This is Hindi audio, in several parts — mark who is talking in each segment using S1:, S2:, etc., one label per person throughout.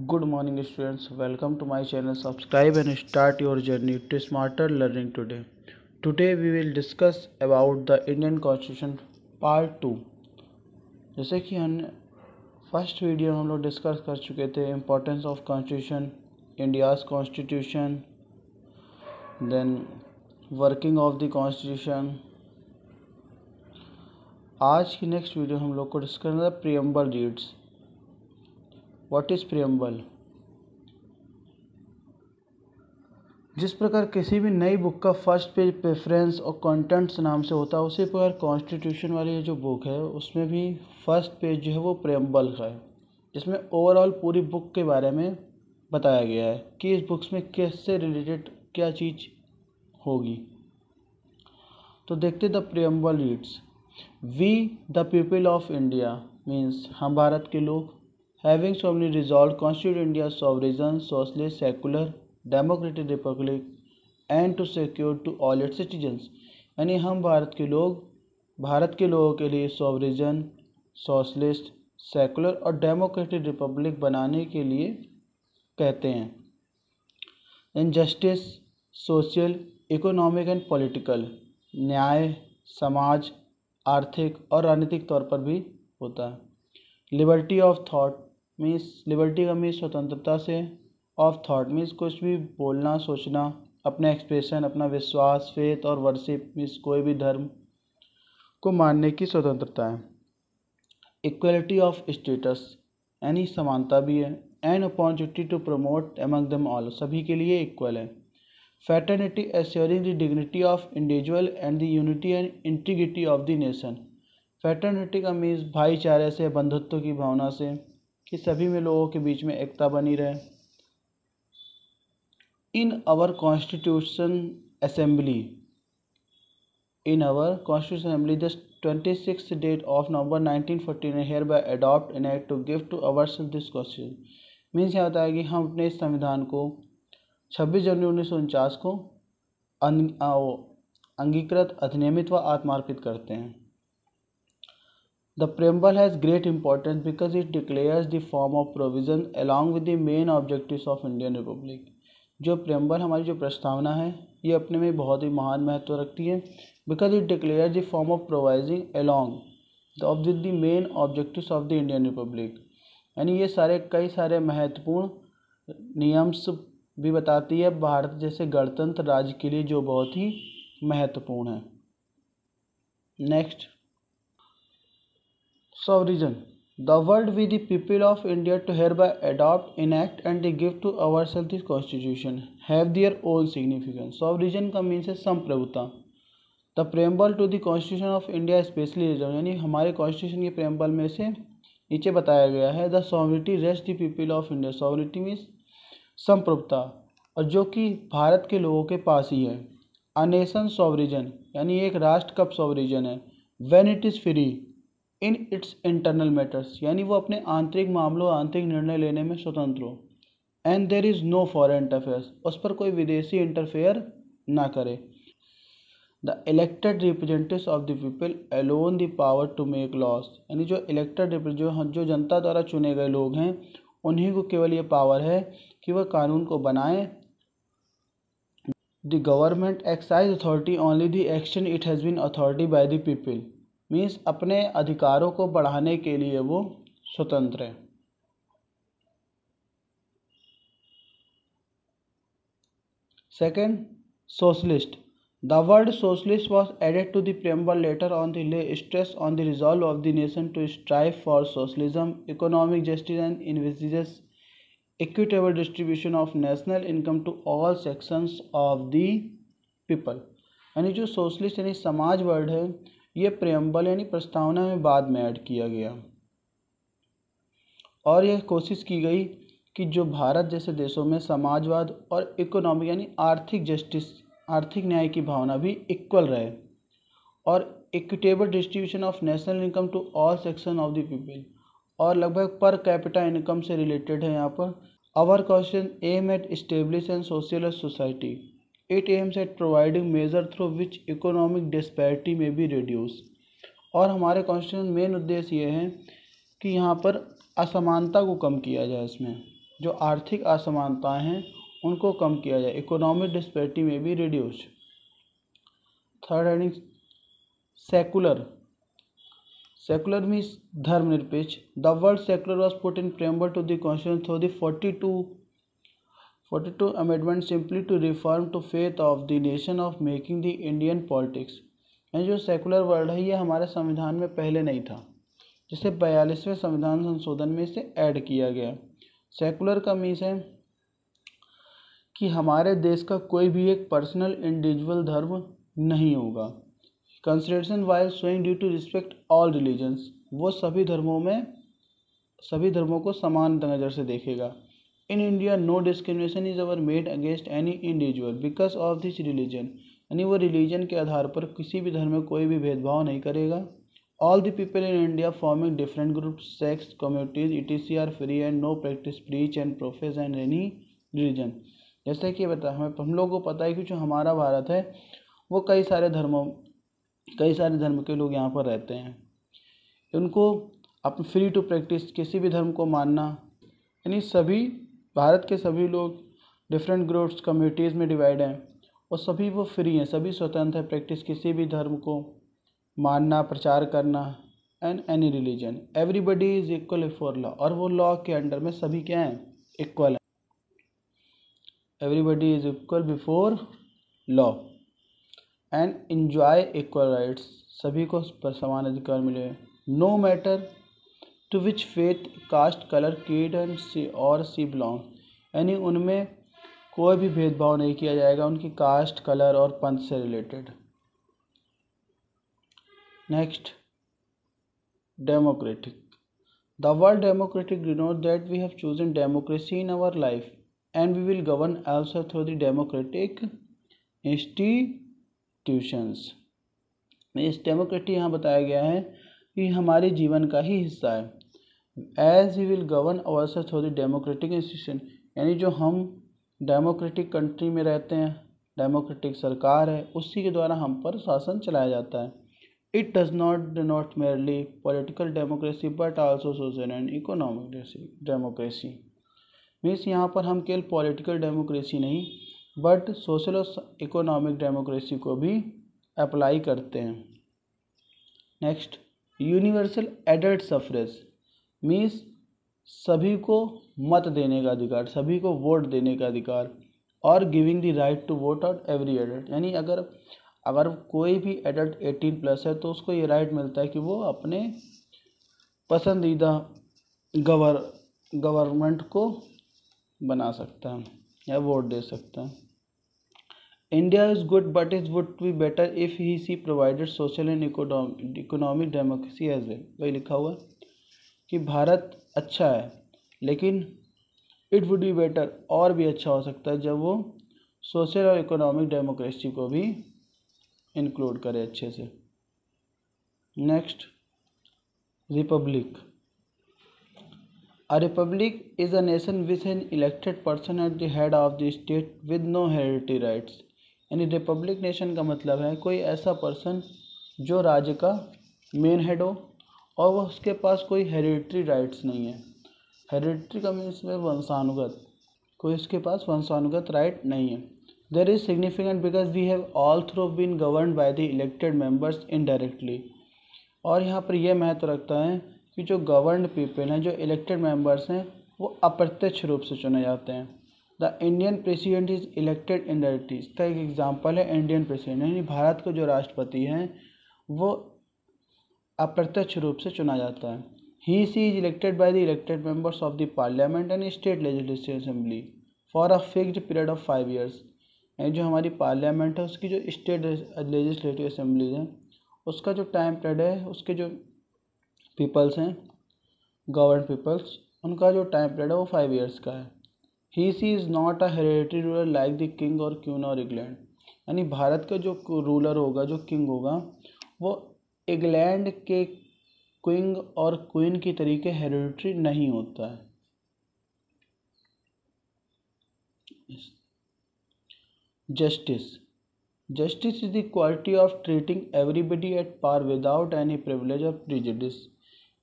S1: Good morning students, welcome to my channel. Subscribe and start your journey to smarter learning today. Today we will discuss about the Indian Constitution Part 2. जैसे कि हम फर्स्ट वीडियो हम लोग डिस्कस कर चुके थे importance of constitution, India's constitution, then working of the constitution. आज की नेक्स्ट वीडियो हम लोग को डिस्कस करना है preamble reads. What is preamble? जिस प्रकार किसी भी नई बुक का फर्स्ट पेज प्रेफरेंस और कंटेंट्स नाम से होता है, उसी प्रकार कॉन्स्टिट्यूशन वाली जो बुक है उसमें भी फर्स्ट पेज जो है वो प्रीएम्बल का है, जिसमें ओवरऑल पूरी बुक के बारे में बताया गया है कि इस बुक्स में किससे रिलेटेड क्या चीज़ होगी. तो देखते the preamble reads. We the people of India means हम भारत के लोग, having solemnly resolved constitute India sovereign socialist secular democratic republic and to secure to all its citizens. यानी हम भारत के लोगों के लिए सॉवरेजन सोशलिस्ट सेकुलर और डेमोक्रेटिक रिपब्लिक बनाने के लिए कहते हैं. In justice social economic and political, न्याय समाज आर्थिक और राजनीतिक तौर पर भी होता है. Liberty of thought means liberty का मीन्स स्वतंत्रता से, ऑफ थॉट मीन्स कुछ भी बोलना सोचना, अपना एक्सप्रेशन अपना विश्वास, फेथ और वर्शिप मीन्स कोई भी धर्म को मानने की स्वतंत्रता है. इक्वलिटी ऑफ स्टेटस यानी समानता भी है. And opportunity to promote among them all, सभी के लिए इक्वल है. Fraternity assuring the dignity of individual and the unity and integrity of the nation. Fraternity का मीन्स भाईचारे से, बंधुत्व की भावना से, कि सभी में लोगों के बीच में एकता बनी रहे. In our constitution assembly just 26th date of November 1949 hereby adopt an act to give to ourselves this constitution. Means क्या होता है कि हम अपने इस संविधान को 26 जनवरी 1949 को अंगीकृत, अधिनियमित व आत्मार्पित करते हैं. The preamble has great importance because it declares the form of provision along with the main objectives of Indian Republic. जो preamble हमारी जो प्रस्तावना है ये अपने में बहुत ही महान महत्व रखती है. Because it declares the form of provision along with the main objectives of the Indian Republic. यानी ये कई सारे महत्वपूर्ण नियम्स भी बताती है भारत जैसे गणतंत्र राज्य के लिए, जो बहुत ही महत्वपूर्ण है. Next, sovereign. The word we the people of India to hereby adopt, enact and give to ourselves this constitution have their own significance. Sovereign का मीन्स है संप्रभुता. The preamble to the constitution of India especially reserved, यानी हमारे कॉन्स्टिट्यूशन के preamble में से नीचे बताया गया है the sovereignty rests the people of India. sovereignty means संप्रभुता, और जो कि भारत के लोगों के पास ही है. A nation sovereign यानी एक राष्ट्र कब sovereign है, when it is free in its internal matters, यानी वो अपने आंतरिक मामलों आंतरिक निर्णय लेने में स्वतंत्र हो. And there is no foreign interferes, उस पर कोई विदेशी इंटरफेयर ना करे. The elected representatives of the people alone the power to make laws, यानी जो इलेक्टेड जो जनता द्वारा चुने गए लोग हैं उन्हीं को केवल ये पावर है कि वह कानून को बनाएं. The government excise authority only the action it has been authority by the people means अपने अधिकारों को बढ़ाने के लिए वो स्वतंत्र है. Second, socialist. The word socialist was added to the preamble later on the lay stress on the resolve of the nation to strive for socialism, economic justice and envisages equitable distribution of national income to all sections of the people. यानी जो सोशलिस्ट यानी समाज वर्ड है ये प्रेम्बल यानी प्रस्तावना में बाद में ऐड किया गया, और यह कोशिश की गई कि जो भारत जैसे देशों में समाजवाद और इकोनॉमिक यानी आर्थिक जस्टिस, आर्थिक न्याय की भावना भी इक्वल रहे, और equitable distribution of national income to all section of the people, और लगभग पर कैपिटा इनकम से रिलेटेड है यहाँ पर. Our constitution aim at establish and social society. It aims at providing measure through which economic disparity may be reduced. और हमारे कॉन्स्टिट्यूशन मेन उद्देश्य ये है कि यहाँ पर असमानता को कम किया जाए इसमें, जो आर्थिक असमानताएं हैं उनको कम किया जाए। इकोनॉमिक डिस्पैरिटी में भी reduce. Third heading secular. Secular means धर्मनिरपेक्ष। The word secular was put in preamble to the constitution through the 42 amendment simply to reform to faith of the nation of making the Indian politics. यानी जो सेकुलर वर्ड है ये हमारे संविधान में पहले नहीं था, जिसे 42वें संविधान संशोधन में इसे ऐड किया गया। सेकुलर का मीन्स है कि हमारे देश का कोई भी एक पर्सनल इंडिविजुअल धर्म नहीं होगा। Consideration while showing due to respect all religions, वो सभी धर्मों को समान नज़र से देखेगा। In India no discrimination is ever made against any individual because of this religion, यानी वो रिलीजन के आधार पर किसी भी धर्म में कोई भी भेदभाव नहीं करेगा। All the people in India forming different groups, sex, communities etc are free and no practice, preach and profess and any religion. जैसे कि हम लोगों को पता है कि जो हमारा भारत है वो कई सारे धर्म के लोग यहाँ पर रहते हैं। उनको अपने फ्री टू प्रैक्टिस, किसी भी धर्म को मानना, यानी सभी भारत के सभी लोग डिफरेंट ग्रुप्स कम्युनिटीज़ में डिवाइड हैं और सभी वो फ्री हैं, सभी स्वतंत्र हैं प्रैक्टिस किसी भी धर्म को मानना, प्रचार करना and any religion. Everybody is equal before law, और वो लॉ के अंडर में सभी क्या हैं, इक्वल हैं। Everybody is equal before law and enjoy equal rights, सभी को समान अधिकार मिले। No matter to which faith, caste, colour, creed and see belong, यानी उनमें कोई भी भेदभाव नहीं किया जाएगा उनकी कास्ट, कलर और पंथ से related. Next, democratic. The word democratic denote that we have chosen democracy in our life and we will govern also through the democratic institutions. इस डेमोक्रेटी यहाँ बताया गया है कि हमारे जीवन का ही हिस्सा है। As we will govern ourselves through the democratic institution, यानी जो हम डेमोक्रेटिक कंट्री में रहते हैं, डेमोक्रेटिक सरकार है, उसी के द्वारा हम पर शासन चलाया जाता है। It does not denote merely political democracy but also social and economic democracy. Means यहाँ पर हम केवल पॉलिटिकल डेमोक्रेसी नहीं बट सोशल और इकोनॉमिक डेमोक्रेसी को भी अप्लाई करते हैं। Next, universal adult suffrage means सभी को मत देने का अधिकार, सभी को वोट देने का अधिकार। और giving the right to vote out every adult, यानी अगर कोई भी एडल्ट 18+ है तो उसको ये राइट मिलता है कि वो अपने पसंदीदा गवर्नमेंट को बना सकता है या वोट दे सकता है। India is good but it would be better if he see provided social and economic democracy as well. वही लिखा हुआ है कि भारत अच्छा है लेकिन इट वुड बी बेटर, और भी अच्छा हो सकता है जब वो सोशल और इकोनॉमिक डेमोक्रेसी को भी इंक्लूड करे अच्छे से। Next, Republic. A republic is a nation with an elected person at the head of the state with no hereditary rights। यानी रिपब्लिक नेशन का मतलब है कोई ऐसा पर्सन जो राज्य का मेन हेड हो और वह उसके पास कोई हेरिडिटरी राइट्स नहीं है। हेरिडिटरी का मीन्स में वंशानुगत, कोई उसके पास वंशानुगत राइट नहीं है। There is significant because we have all through been governed by the elected members indirectly. और यहाँ पर यह महत्व रखता है कि जो गवर्नड पीपल हैं, जो इलेक्टेड मेंबर्स हैं, वो अप्रत्यक्ष रूप से चुने जाते हैं। The Indian president is elected indirectly. इसका एक एग्जांपल है इंडियन प्रेसिडेंट, यानी भारत के जो राष्ट्रपति हैं वो अप्रत्यक्ष रूप से चुना जाता है। He she is elected by the elected members of the parliament and state legislative assembly for a fixed period of 5 years। यानी जो हमारी पार्लियामेंट है उसकी जो स्टेट लेजिस्लेटिव असेंबलीज हैं उसका जो टाइम पीरियड है, उसके जो पीपल्स हैं गवर्न पीपल्स, उनका जो टाइम पीरियड है वो 5 years का है। He she is not a hereditary ruler like the king और क्वीन और इंग्लैंड। यानी भारत का जो रूलर होगा, जो किंग होगा, वो इंग्लैंड के किंग और क्वीन की तरीके हेरिडिटरी नहीं होता है। Justice is the quality of treating everybody at par without any privilege और प्रिजुडिस।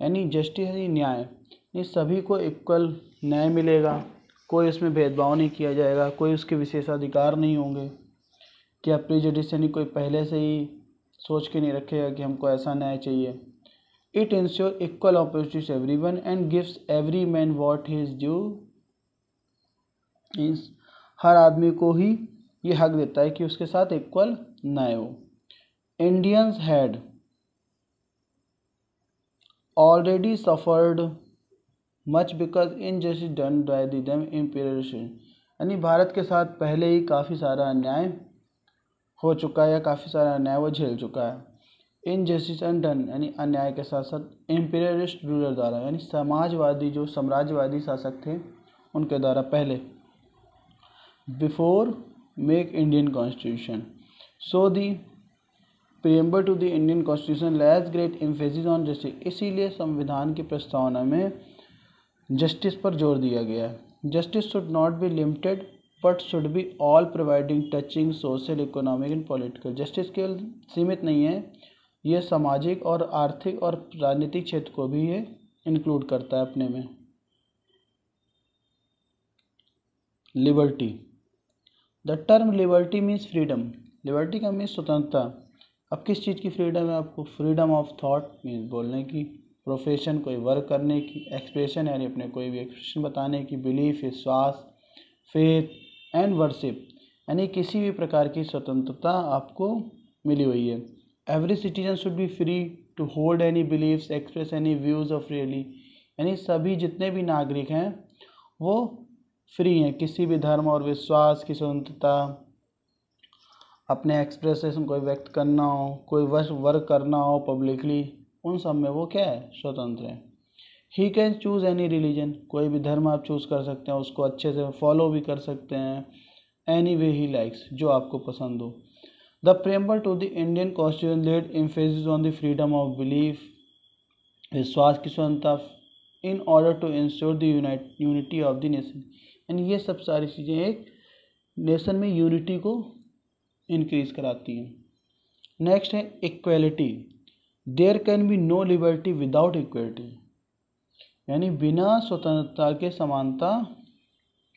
S1: यानी जस्टिस यानी न्याय, यानी सभी को इक्वल न्याय मिलेगा कोई उसमें भेदभाव नहीं किया जाएगा, कोई उसके विशेषाधिकार नहीं होंगे, क्या प्रेजुडिस यानी कोई पहले से ही सोच के नहीं रखेगा कि हमको ऐसा न्याय चाहिए। It ensure equal opportunities everyone and gives every man what he is due. Means हर आदमी को ही ये हक देता है कि उसके साथ इक्वल न्याय हो। Indians had already suffered much because injustice done by them imperialist, यानी भारत के साथ पहले ही काफ़ी सारा अन्याय हो चुका है या काफ़ी सारा अन्याय वो झेल चुका है। इनजस्टिस अनडन यानी अन्याय के साथ साथ इम्पीरियलिस्ट रूलर द्वारा यानी समाजवादी जो साम्राज्यवादी शासक थे उनके द्वारा पहले। Before make Indian constitution so the preamble to the Indian constitution lays great emphasis on justice, इसीलिए संविधान की प्रस्तावना में जस्टिस पर जोर दिया गया है। Justice should not be limited but should be all providing touching social economic and political. Justice केवल सीमित नहीं है, ये सामाजिक और आर्थिक और राजनीतिक क्षेत्र को भी ये इंक्लूड करता है अपने में। Liberty, the term liberty means freedom, liberty का मीन्स स्वतंत्रता। अब किस चीज़ की फ्रीडम है आपको? फ्रीडम ऑफ थॉट मीन्स बोलने की, प्रोफेशन कोई वर्क करने की, एक्सप्रेशन यानी अपने कोई भी एक्सप्रेशन बताने की, बिलीफ विश्वास, फेथ एंड वर्शिप यानी किसी भी प्रकार की स्वतंत्रता आपको मिली हुई है। Every citizen should be free to hold any beliefs express any views of really, यानी सभी जितने भी नागरिक हैं वो फ्री हैं, किसी भी धर्म और विश्वास की स्वतंत्रता, अपने एक्सप्रेशन कोई व्यक्त करना हो, कोई वर्क करना हो पब्लिकली, उन सब में वो क्या है? स्वतंत्र है। He can choose any religion, कोई भी धर्म आप चूज़ कर सकते हैं, उसको अच्छे से फॉलो भी कर सकते हैं, एनी वे ही लाइक्स, जो आपको पसंद हो। The preamble to the Indian constitution laid emphasis on the freedom of belief, विश्वास की स्वतंत्रता, in order to ensure the unity of the nation, यानी ये सब सारी चीज़ें एक नेशन में यूनिटी को इंक्रीज कराती हैं। नेक्स्ट है equality, there can be no liberty without equality, यानी बिना स्वतंत्रता के समानता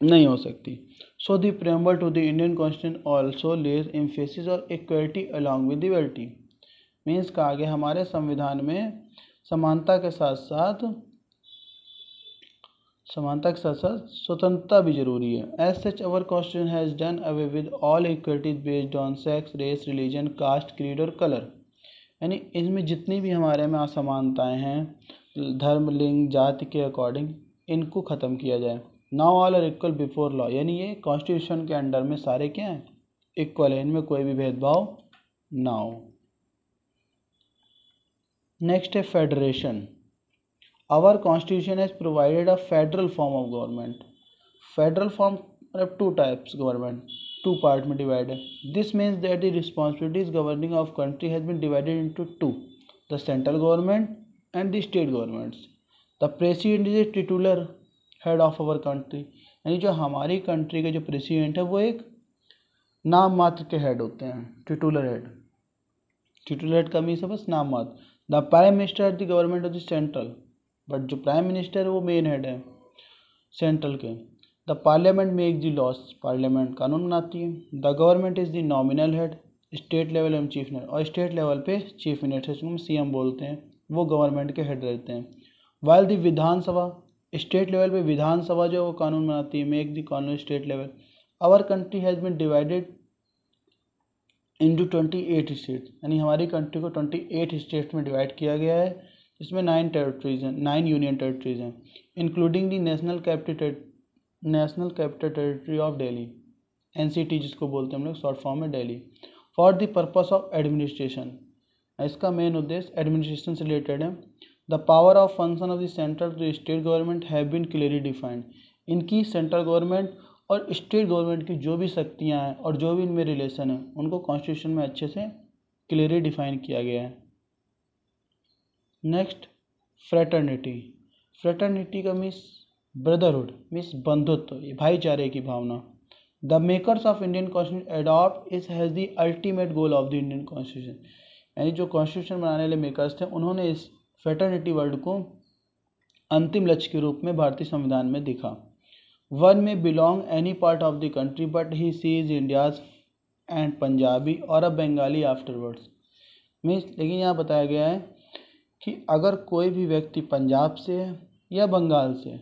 S1: नहीं हो सकती। So the preamble to the Indian constitution also lays emphasis और equality along with liberty, means कहा गया हमारे संविधान में समानता के साथ साथ स्वतंत्रता भी जरूरी है। As such our constitution has done away with all equalities based on sex, race, religion, caste, creed और कलर, यानी इनमें जितनी भी हमारे में असमानताएं हैं धर्म, लिंग, जाति के अकॉर्डिंग, इनको ख़त्म किया जाए। Now all are equal before law, यानी ये कॉन्स्टिट्यूशन के अंडर में सारे क्या हैं? इक्वल है, इनमें कोई भी भेदभाव ना हो। नेक्स्ट है federation, our constitution has provided a federal form of government. Federal form मतलब two types government, two part में डिवाइड है। This means that the responsibilities governing of country has been divided into two, the central government and the state governments. The president is a titular head of our country, यानी जो हमारी कंट्री के जो प्रेसिडेंट है वो एक नाम मात्र के हेड होते हैं, टिटुलर हेड। टिटुलर हेड का मीन्स है बस नाम मात्र। The prime minister the government of the central, but जो प्राइम मिनिस्टर है वो मेन हेड है सेंट्रल के। The parliament make the loss, parliament कानून बनाती है। The government is the nominal head, state level में चीफ मिनिस्टर, और स्टेट लेवल पे चीफ मिनिस्टर जिसको हम सीएम बोलते हैं, वो गवर्नमेंट के हेड रहते हैं। While the Vidhan Sabha, state level पे विधानसभा जो वो कानून बनाती है, make the kanoon state level. Our country has been divided into 28 state, यानी हमारी कंट्री को 28 स्टेट्स में डिवाइड किया गया है, इसमें 9 टेरिटरीज हैं, 9 यूनियन टेरिटरीज हैं, including the national capital territory of Delhi, NCT जिसको बोलते हैं हम लोग शॉर्ट फॉर्म में, Delhi, for the purpose of administration. इसका मेन उद्देश्य एडमिनिस्ट्रेशन से रिलेटेड है। The power of function of the central to state government have been clearly defined, इनकी सेंट्रल गवर्नमेंट और स्टेट गवर्नमेंट की जो भी शक्तियाँ हैं और जो भी इनमें रिलेशन है उनको कॉन्स्टिट्यूशन में अच्छे से क्लियरली डिफाइन किया गया है। नेक्स्ट फ्रेटर्निटी, फ्रेटर्निटी का मीन्स ब्रदरहुड, मीन्स बंधुत्व, भाईचारे की भावना। The makers of Indian constitution adopt is has the ultimate goal of the Indian constitution, यानी जो कॉन्स्टिट्यूशन बनाने वाले मेकर्स थे उन्होंने इस फ्रेटर्निटी वर्ड को अंतिम लक्ष्य के रूप में भारतीय संविधान में दिखा। वन में belong any part of the country but he sees India's and Punjabi और अ बंगाली आफ्टरवर्ड्स। मीन्स लेकिन यहाँ बताया गया है कि अगर कोई भी व्यक्ति पंजाब से है या बंगाल से है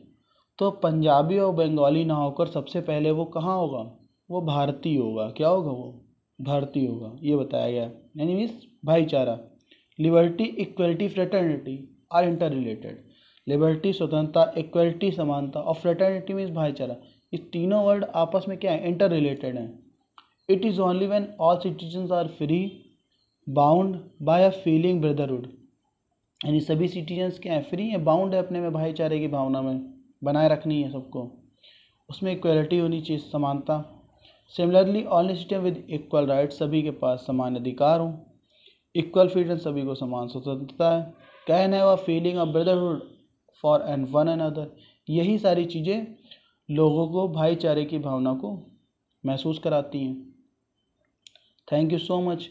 S1: तो पंजाबी और बंगाली ना होकर सबसे पहले वो कहाँ होगा, वो भारतीय होगा। क्या होगा, वो भारतीय होगा, ये बताया गया है। यानी मीन्स भाईचारा। Liberty, equality, fraternity are interrelated. Liberty स्वतंत्रता, इक्वलिटी समानता और फ्रेटर्निटी मीन्स भाईचारा, ये तीनों वर्ड आपस में क्या है, इंटर रिलेटेड हैं। It is only when all citizens are free bound by a feeling brotherhood, यानी सभी सिटीजन्स क्या है, फ्री है, बाउंड है अपने में भाईचारे की भावना में, बनाए रखनी है सबको। उसमें इक्वलिटी होनी चाहिए, समानता। Similarly all system with equal right, सभी के पास समान अधिकार हों। इक्वल फ्रीडम, सभी को समान स्वतंत्रता है। Can have a feeling of brotherhood for and one another, यही सारी चीज़ें लोगों को भाईचारे की भावना को महसूस कराती हैं। Thank you so much.